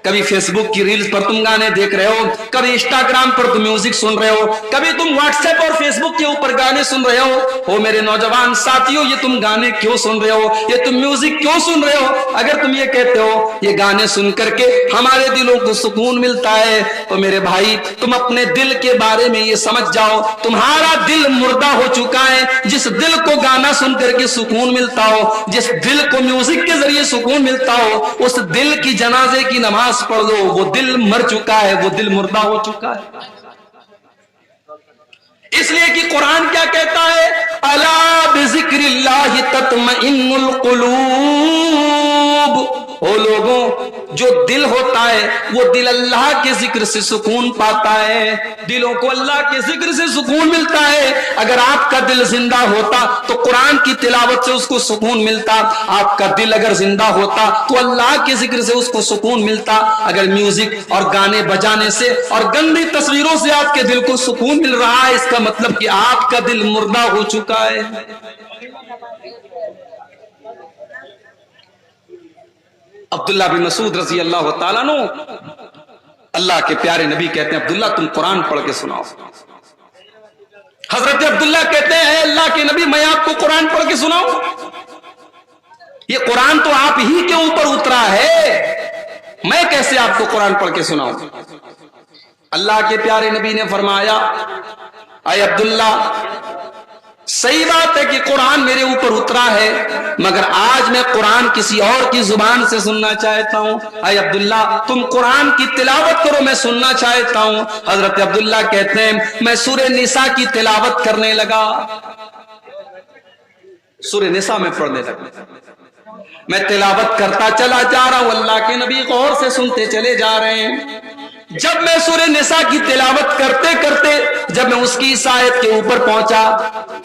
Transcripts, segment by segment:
کبھی فیس بک کی ریلز پر تم گانے دیکھ رہے ہو، کبھی انسٹاگرام پر تم میوزک سن رہے ہو، کبھی تم واٹس ایپ اور فیس بک کے اوپر گانے سن رہے ہو میرے نوجوان ساتھیوں، یہ تم گانے کیوں سن رہے ہو؟ یہ تم میوزک کیوں سن رہے ہو؟ اگر تم یہ کہتے ہو یہ گانے سن کر کے ہمارے دلوں کو سکون ملتا ہے، تو میرے بھائی تم اپنے دل کے بارے میں یہ سمجھ جاؤ، تمہارا دل مردہ ہو چکا ہے۔ جس دل کو گانا سن کر کے سکون ملتا ہو، جس دل کو میوزک کے ذریعے سکون ملتا ہو، اس دل کی جنازے کی نماز پڑھ لو، وہ دل مر چکا ہے، وہ دل مردہ ہو چکا ہے۔ اس لیے کہ قرآن کیا کہتا ہے؟ الا بذکر اللہ تطمئن القلوب۔ او لوگوں، جو دل ہوتا ہے وہ دل اللہ کے ذکر سے سکون پاتا ہے، دلوں کو اللہ کے ذکر سے سکون ملتا ہے۔ اگر آپ کا دل زندہ ہوتا تو قرآن کی تلاوت سے اس کو سکون ملتا، آپ کا دل اگر زندہ ہوتا تو اللہ کے ذکر سے اس کو سکون ملتا۔ اگر میوزک اور گانے بجانے سے اور گندی تصویروں سے آپ کے دل کو سکون مل رہا ہے، اس کا مطلب کہ آپ کا دل مردہ ہو چکا ہے۔ عبداللہ بن مسعود رضی اللہ تعالیٰ عنہ، اللہ کے پیارے نبی کہتے ہیں عبداللہ تم قرآن پڑھ کے سناؤ۔ حضرت عبداللہ کہتے ہیں اے اللہ کے نبی میں آپ کو قرآن پڑھ کے سناؤں؟ یہ قرآن تو آپ ہی کے اوپر اترا ہے، میں کیسے آپ کو قرآن پڑھ کے سناؤں؟ اللہ کے پیارے نبی نے فرمایا اے عبداللہ صحیح بات ہے کہ قرآن میرے اوپر اترا ہے، مگر آج میں قرآن کسی اور کی زبان سے سننا چاہتا ہوں۔ اے عبداللہ تم قرآن کی تلاوت کرو، میں سننا چاہتا ہوں۔ حضرت عبداللہ کہتے ہیں میں سورہ نساء کی تلاوت کرنے لگا، سورہ نساء میں پڑھنے لگا، میں تلاوت کرتا چلا جا رہا ہوں، اللہ کے نبی غور سے سنتے چلے جا رہے ہیں۔ جب میں سورہ نساء کی تلاوت کرتے کرتے جب میں اس کی اس آیت کے اوپر پہنچا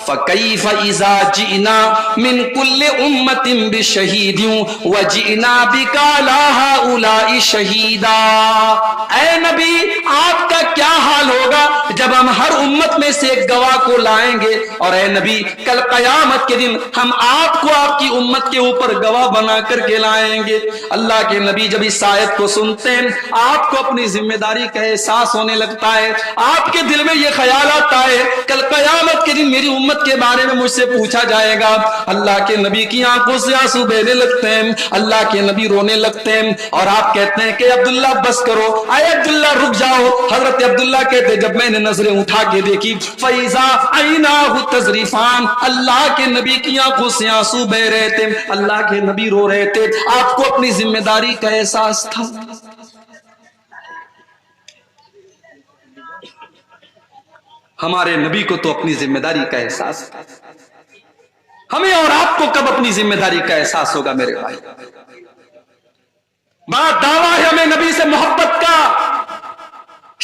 فَكَيْفَ إِذَا جِئْنَا مِن كُلِّ أُمَّةٍ بِشَهِيدٍ وَجِئْنَا بِكَ عَلَىٰ هَٰؤُلَاءِ شَهِيدًا۔ اے نبی آپ کا کیا حال ہوگا جب ہم ہر امت میں سے ایک گواہ کو لائیں گے، اور اے نبی کل قیامت کے دن ہم آپ کو آپ کی امت کے اوپر گواہ بنا کر کے لائیں گے۔ اللہ کے نبی جب اس آیت کو سنتے ہیں آپ کو اپنی ذمہ داری کا احساس ہونے لگتا ہے، آپ کے دل میں یہ خیال آتا ہے کل قیامت کے دن میری امت کے بارے میں مجھ سے پوچھا جائے گا۔ اللہ کے نبی کی آنکھوں سے آنسو بہنے لگتے ہیں، اللہ کے نبی رونے لگتے ہیں، اور آپ کہتے ہیں کہ عبداللہ بس کرو، اے عبداللہ رک جاؤ۔ حضرت عبداللہ کہتے جب میں نے نظریں اٹھا کے دیکھی فَإِذَا عَيْنَاهُ تَذْرِفَانِ، اللہ کے نبی کی آنکھوں سے آنسو بہ رہے تھے، اللہ کے نبی رو رہے تھے۔ آپ کو اپنی ذمہ داری کا احساس تھا۔ ہمارے نبی کو تو اپنی ذمہ داری کا احساس ہے، ہمیں اور آپ کو کب اپنی ذمہ داری کا احساس ہوگا میرے بھائی؟ بڑا دعویٰ ہے ہمیں نبی سے محبت کا،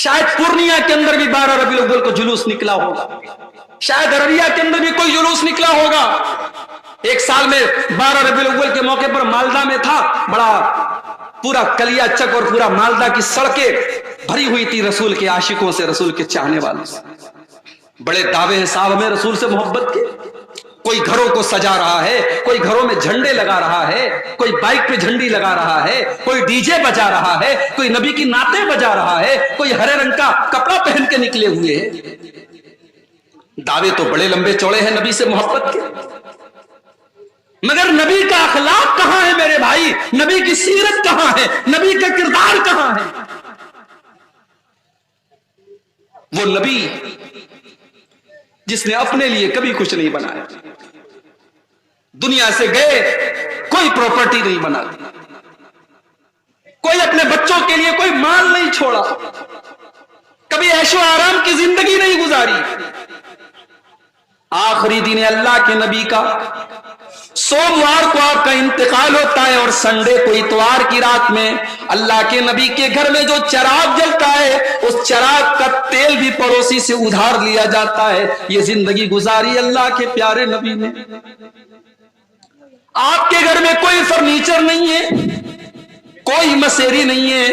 شاید پورنیہ کے اندر بھی 12 ربیع الاول کو جلوس نکلا ہوگا، شاید عربیہ کے اندر بھی کوئی جلوس نکلا ہوگا۔ ایک سال میں 12 ربیع الاول کے موقع پر مالدہ میں تھا، بڑا پورا کلیا چک اور پورا مالدہ کی سڑکیں بھری ہوئی تھی رسول کے عاشقوں سے، رسول کے چاہنے والوں سے۔ بڑے دعوے ہیں صاحب ہمیں رسول سے محبت کے، کوئی گھروں کو سجا رہا ہے، کوئی گھروں میں جھنڈے لگا رہا ہے، کوئی بائک پہ جھنڈی لگا رہا ہے، کوئی ڈی جے بجا رہا ہے، کوئی نبی کی نعتیں بجا رہا ہے، کوئی ہرے رنگ کا کپڑا پہن کے نکلے ہوئے ہیں۔ دعوے تو بڑے لمبے چوڑے ہیں نبی سے محبت کے، مگر نبی کا اخلاق کہاں ہے میرے بھائی؟ نبی کی سیرت کہاں ہے؟ نبی کا کردار کہاں ہے؟ وہ نبی جس نے اپنے لیے کبھی کچھ نہیں بنایا، دنیا سے گئے کوئی پراپرٹی نہیں بنا، کوئی اپنے بچوں کے لیے کوئی مال نہیں چھوڑا، کبھی عیش و آرام کی زندگی نہیں گزاری۔ آخری دن اللہ کے نبی کا سوموار کو آپ کا انتقال ہوتا ہے، اور سنڈے کو اتوار کی رات میں اللہ کے نبی کے گھر میں جو چراغ جلتا ہے اس چراغ کا تیل بھی پڑوسی سے ادھار لیا جاتا ہے۔ یہ زندگی گزاری اللہ کے پیارے نبی نے۔ آپ کے گھر میں کوئی فرنیچر نہیں ہے، کوئی مسیری نہیں ہے،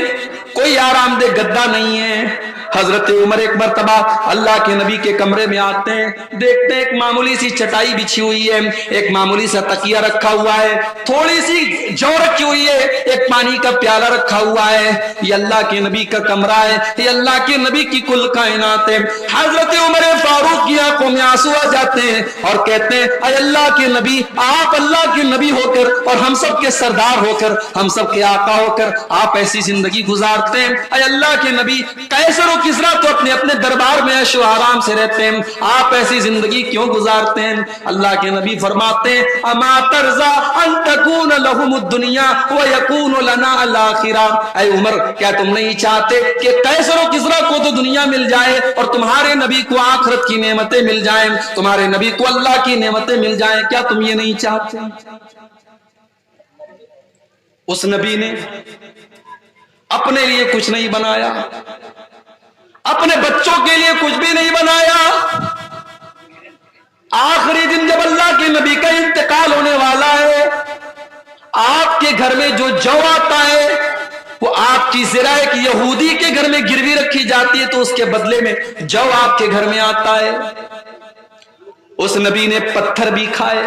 کوئی آرام دہ گدا نہیں ہے، حضرت عمر ایک مرتبہ اللہ کے نبی کے کمرے میں آتے ہیں، دیکھتے ہیں ایک معمولی سی چٹائی بچھی ہوئی ہے، ایک معمولی سا تکیہ رکھا ہوا ہے، تھوڑی سی جو رکھی ہوئی ہے، ایک پانی کا پیالہ رکھا ہوا ہے، یہ اللہ کے نبی کا کمرہ ہے، یہ اللہ کے نبی کی کل کائنات ہے۔ حضرت عمر فاروق کی آنکھوں میں آنسو آ جاتے ہیں اور کہتے ہیں اے اللہ کے نبی، آپ اللہ کے نبی ہو کر اور ہم سب کے سردار ہو کر، ہم سب کے آقا ہو کر آپ ایسی زندگی گزارتے ہیں؟ اے اللہ کے نبی، قیصر و کسریٰ تو اپنے اپنے دربار میں عیش و آرام سے رہتے ہیں، آپ ایسی زندگی کیوں گزارتے ہیں؟ اللہ کے نبی فرماتے ہیں اما ترضى ان تكون لهم الدنيا ويكون لنا الاخرہ۔ اے عمر، کیا تم نہیں چاہتے کہ قیصر و کسریٰ کو تو دنیا مل جائے اور تمہارے نبی کو آخرت کی نعمتیں مل جائیں، تمہارے نبی کو اللہ کی نعمتیں مل جائیں؟ کیا تم یہ نہیں چاہتے؟ اس نبی نے اپنے لیے کچھ نہیں بنایا، اپنے بچوں کے لیے کچھ بھی نہیں بنایا۔ آخری دن جب اللہ کے نبی کا انتقال ہونے والا ہے، آپ کے گھر میں جو جو آتا ہے وہ آپ کی ذرا ایک یہودی کے گھر میں گروی رکھی جاتی ہے تو اس کے بدلے میں جو آپ کے گھر میں آتا ہے۔ اس نبی نے پتھر بھی کھائے،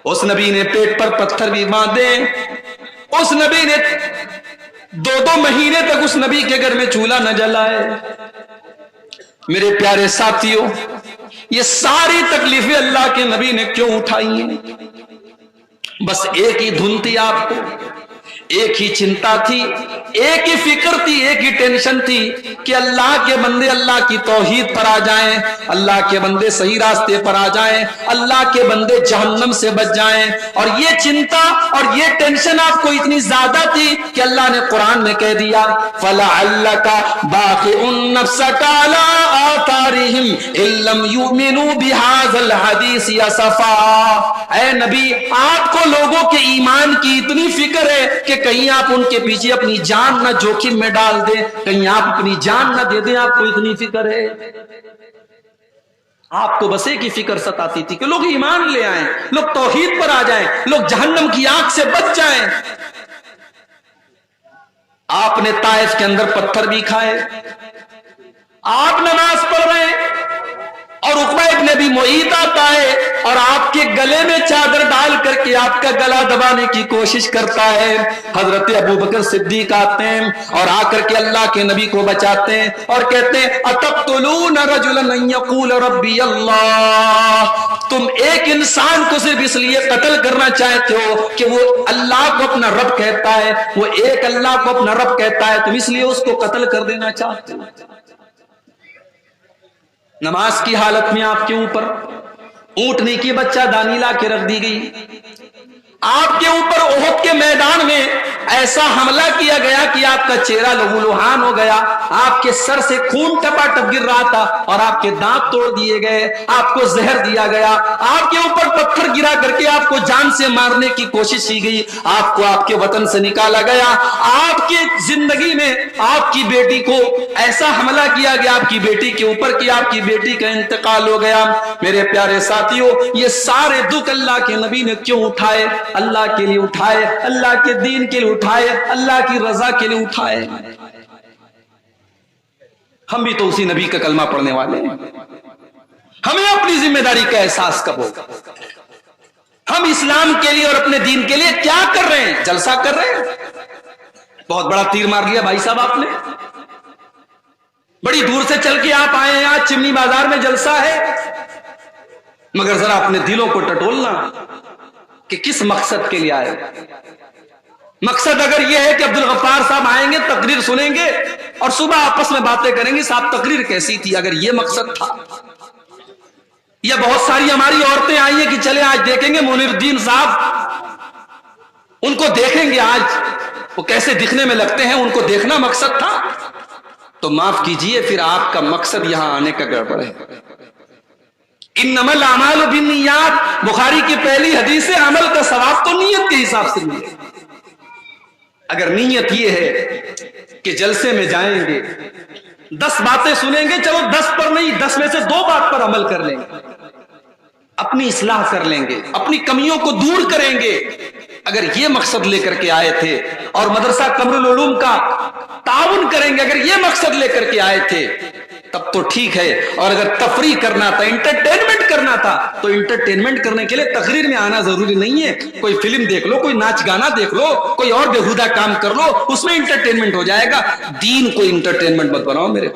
اس نبی نے پیٹ پر پتھر بھی باندھے، اس نبی نے 2 مہینے تک اس نبی کے گھر میں چولہا نہ جلائے۔ میرے پیارے ساتھیوں، یہ ساری تکلیفیں اللہ کے نبی نے کیوں اٹھائی ہیں؟ بس ایک ہی دھن تھی آپ کو، ایک ہی چنتا تھی، ایک ہی فکر تھی، ایک ہی ٹینشن تھی کہ اللہ کے بندے اللہ کی توحید پر آ جائیں، اللہ کے بندے صحیح راستے پر آ جائیں، اللہ کے بندے جہنم سے بچ جائیں۔ اور یہ چنتا اور یہ ٹینشن آپ کو اتنی زیادہ تھی کہ اللہ نے قرآن میں کہہ دیا فَلَعَلَّكَ بَاخِعٌ نَفْسَكَ عَلَىٰ آثَارِهِمْ إِن لَّمْ يُؤْمِنُوا بِهَٰذَا الْحَدِيثِ أَسَفًا۔ اے نبی، آپ کو لوگوں کے ایمان کی اتنی فکر ہے کہ کہیں آپ ان کے پیچھے اپنی جان نہ جوخم میں ڈال دیں، کہیں آپ اپنی جان نہ دے دیں، آپ کو اتنی فکر ہے۔ آپ کو بس ایک ہی فکر ستاتی تھی کہ لوگ ایمان لے آئیں، لوگ توحید پر آ جائیں، لوگ جہنم کی آگ سے بچ جائیں۔ آپ نے طائف کے اندر پتھر بھی کھائے، آپ نماز پڑھ رہے ہیں اور عقبہ ابن ابی معیط آتا ہے اور آپ کے گلے میں چادر ڈال کر کے آپ کا گلا دبانے کی کوشش کرتا ہے۔ حضرت ابوبکر صدیق آتے ہیں اور آ کر کے اللہ کے نبی کو بچاتے ہیں اور کہتے ہیں اتقتلون رجلا ان یقول ربی اللہ، تم ایک انسان کو صرف اس لیے قتل کرنا چاہتے ہو کہ وہ اللہ کو اپنا رب کہتا ہے، وہ ایک اللہ کو اپنا رب کہتا ہے، تم اس لیے اس کو قتل کر دینا چاہتے ہو۔ نماز کی حالت میں آپ کے اوپر اونٹنی کی بچہ دانی لا کے رکھ دی گئی، آپ کے اوپر احد کے میدان میں ایسا حملہ کیا گیا کہ آپ کا چہرہ لہو لہان ہو گیا، آپ کے سر سے خون ٹپا ٹپ گر رہا تھا اور آپ کے دانت توڑ دیے گئے، آپ کو زہر دیا گیا، آپ کے اوپر پتھر گرا کر کے آپ کو جان سے مارنے کی کوشش کی گئی، آپ کو آپ کے وطن سے نکالا گیا، آپ کی زندگی میں آپ کی بیٹی کو ایسا حملہ کیا گیا آپ کی بیٹی کے اوپر کہ آپ کی بیٹی کا انتقال ہو گیا۔ میرے پیارے ساتھیوں، یہ سارے دکھ اللہ کے نبی نے کیوں اٹھائے؟ اللہ کے لیے اٹھائے، اللہ کے دین کے لیے اٹھائے، اللہ کی رضا کے لیے اٹھائے۔ ہم بھی تو اسی نبی کا کلمہ پڑھنے والے ہیں، ہمیں اپنی ذمہ داری کا احساس کب ہوگا؟ ہم اسلام کے لیے اور اپنے دین کے لیے کیا کر رہے ہیں؟ جلسہ کر رہے ہیں؟ بہت بڑا تیر مار لیا بھائی صاحب آپ نے، بڑی دور سے چل کے آپ آئے ہیں، آج چمنی بازار میں جلسہ ہے، مگر ذرا اپنے دلوں کو ٹٹولنا کہ کس مقصد کے لیے آئے۔ مقصد اگر یہ ہے کہ عبدالغفار صاحب آئیں گے، تقریر سنیں گے اور صبح آپس میں باتیں کریں گے صاحب تقریر کیسی تھی، اگر یہ مقصد تھا، یا بہت ساری ہماری عورتیں آئی ہیں کہ چلے آج دیکھیں گے منیر الدین صاحب، ان کو دیکھیں گے آج وہ کیسے دکھنے میں لگتے ہیں، ان کو دیکھنا مقصد تھا، تو معاف کیجئے پھر آپ کا مقصد یہاں آنے کا گڑبڑ ہے۔ انما الاعمال بالنیات، بخاری کی پہلی حدیث ہے، عمل کا ثواب تو نیت کے حساب سے ملے۔ اگر نیت یہ ہے کہ جلسے میں جائیں گے 10 باتیں سنیں گے، چلو 10 پر نہیں 10 میں سے 2 بات پر عمل کر لیں گے، اپنی اصلاح کر لیں گے، اپنی کمیوں کو دور کریں گے، اگر یہ مقصد لے کر کے آئے تھے اور مدرسہ قمر العلوم کا تعاون کریں گے، اگر یہ مقصد لے کر کے آئے تھے تب تو ٹھیک ہے، اور اگر تفریح کرنا تھا، انٹرٹینمنٹ کرنا تھا، تو انٹرٹینمنٹ کرنے کے لیے تقریر میں آنا ضروری نہیں ہے، کوئی فلم دیکھ لو، کوئی ناچ گانا دیکھ لو، کوئی اور بےہودہ کام کر لو، اس میں انٹرٹینمنٹ ہو جائے گا۔ دین کو انٹرٹینمنٹ مت بناؤ میرے